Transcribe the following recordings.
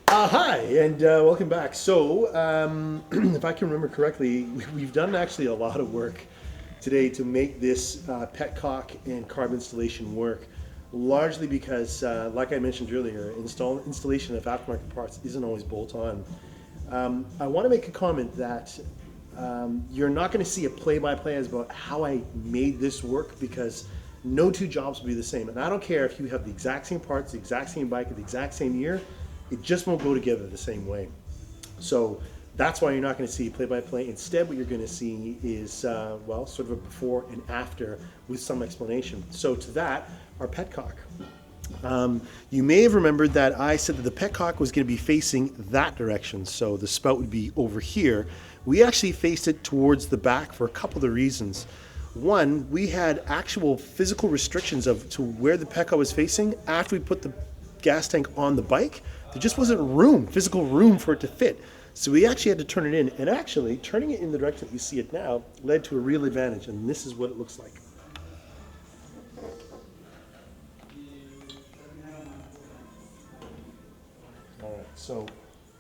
Hi, and welcome back. So, if I can remember correctly, we've done actually a lot of work today to make this petcock and carb installation work, largely because, like I mentioned earlier, installation of aftermarket parts isn't always bolt-on. I want to make a comment that you're not going to see a play-by-play as about how I made this work, because no two jobs will be the same. And I don't care if you have the exact same parts, the exact same bike, the exact same year, it just won't go together the same way. So that's why you're not going to see play-by-play. Instead, what you're going to see is, well, sort of a before and after with some explanation. So to that, our petcock. You may have remembered that I said that the petcock was going to be facing that direction. So the spout would be over here. We actually faced it towards the back for a couple of reasons. One, we had actual physical restrictions to where the petcock was facing after we put the gas tank on the bike. There just wasn't physical room for it to fit. So we actually had to turn it in, and actually turning it in the direction that you see it now led to a real advantage, and this is what it looks like. All right, so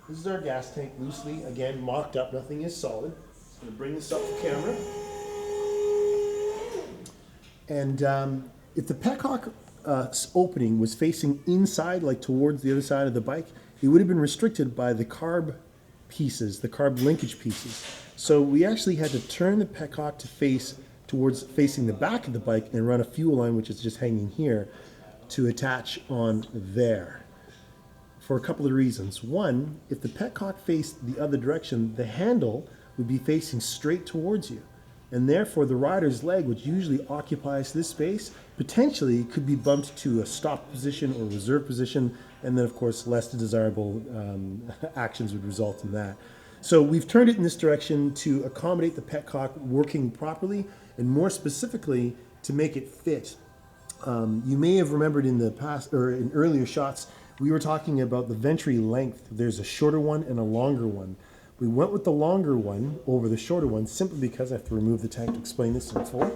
this is our gas tank, loosely, again, mocked up, nothing is solid. I'm gonna bring this up for camera. And if the petcock opening was facing inside, like towards the other side of the bike, it would have been restricted by the carb pieces, the carb linkage pieces. So we actually had to turn the petcock to face towards facing the back of the bike and run a fuel line, which is just hanging here, to attach on there. For a couple of reasons. One, if the petcock faced the other direction, the handle would be facing straight towards you. And therefore the rider's leg, which usually occupies this space, potentially could be bumped to a stop position or reserve position, and then of course less desirable actions would result in that. So we've turned it in this direction to accommodate the petcock working properly, and more specifically to make it fit. You may have remembered in the past, or in earlier shots, we were talking about the venturi length. There's a shorter one and a longer one. We went with the longer one over the shorter one simply because I have to remove the tank to explain this in full.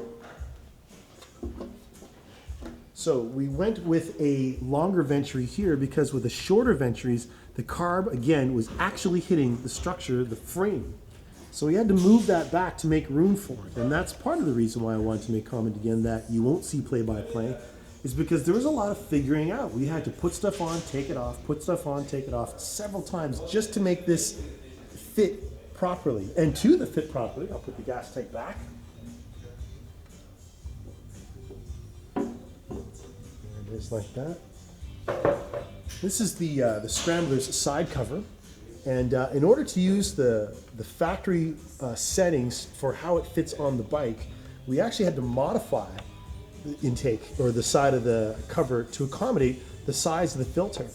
So we went with a longer venturi here because with the shorter venturies, the carb, again, was actually hitting the structure, the frame. So we had to move that back to make room for it. And that's part of the reason why I wanted to make comment again that you won't see play-by-play, is because there was a lot of figuring out. We had to put stuff on, take it off, put stuff on, take it off several times just to make this fit properly. And to the fit properly, I'll put the gas tank back. Just like that. This is the Scrambler's side cover, and in order to use the factory settings for how it fits on the bike, we actually had to modify the intake or the side of the cover to accommodate the size of the filter.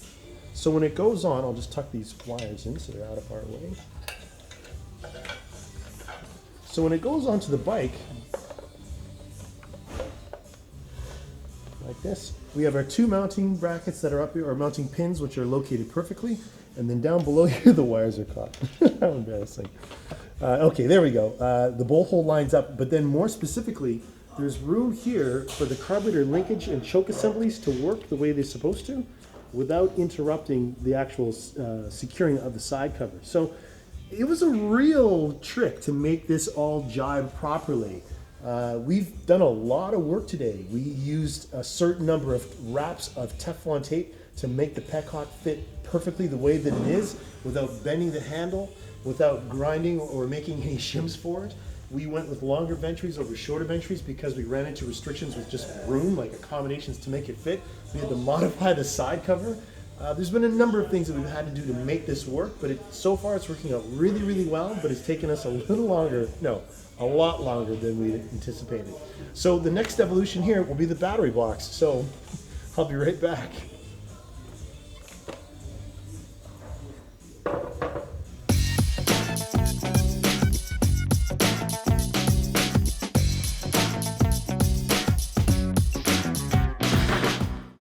So when it goes on, I'll just tuck these wires in so they're out of our way. So when it goes onto the bike, like this, we have our two mounting brackets that are up here, or mounting pins, which are located perfectly, and then down below here the wires are caught. How embarrassing. Okay, there we go. The bolt hole lines up, but then more specifically, there's room here for the carburetor linkage and choke assemblies to work the way they're supposed to without interrupting the actual securing of the side cover. So it was a real trick to make this all jibe properly. We've done a lot of work today. We used a certain number of wraps of Teflon tape to make the petcock fit perfectly the way that it is without bending the handle, without grinding or making any shims for it. We went with longer venturies over shorter venturies because we ran into restrictions with just room, like accommodations to make it fit. We had to modify the side cover. There's been a number of things that we've had to do to make this work, but so far it's working out really, really well, but it's taken us a lot longer than we anticipated. So the next evolution here will be the battery box. So I'll be right back.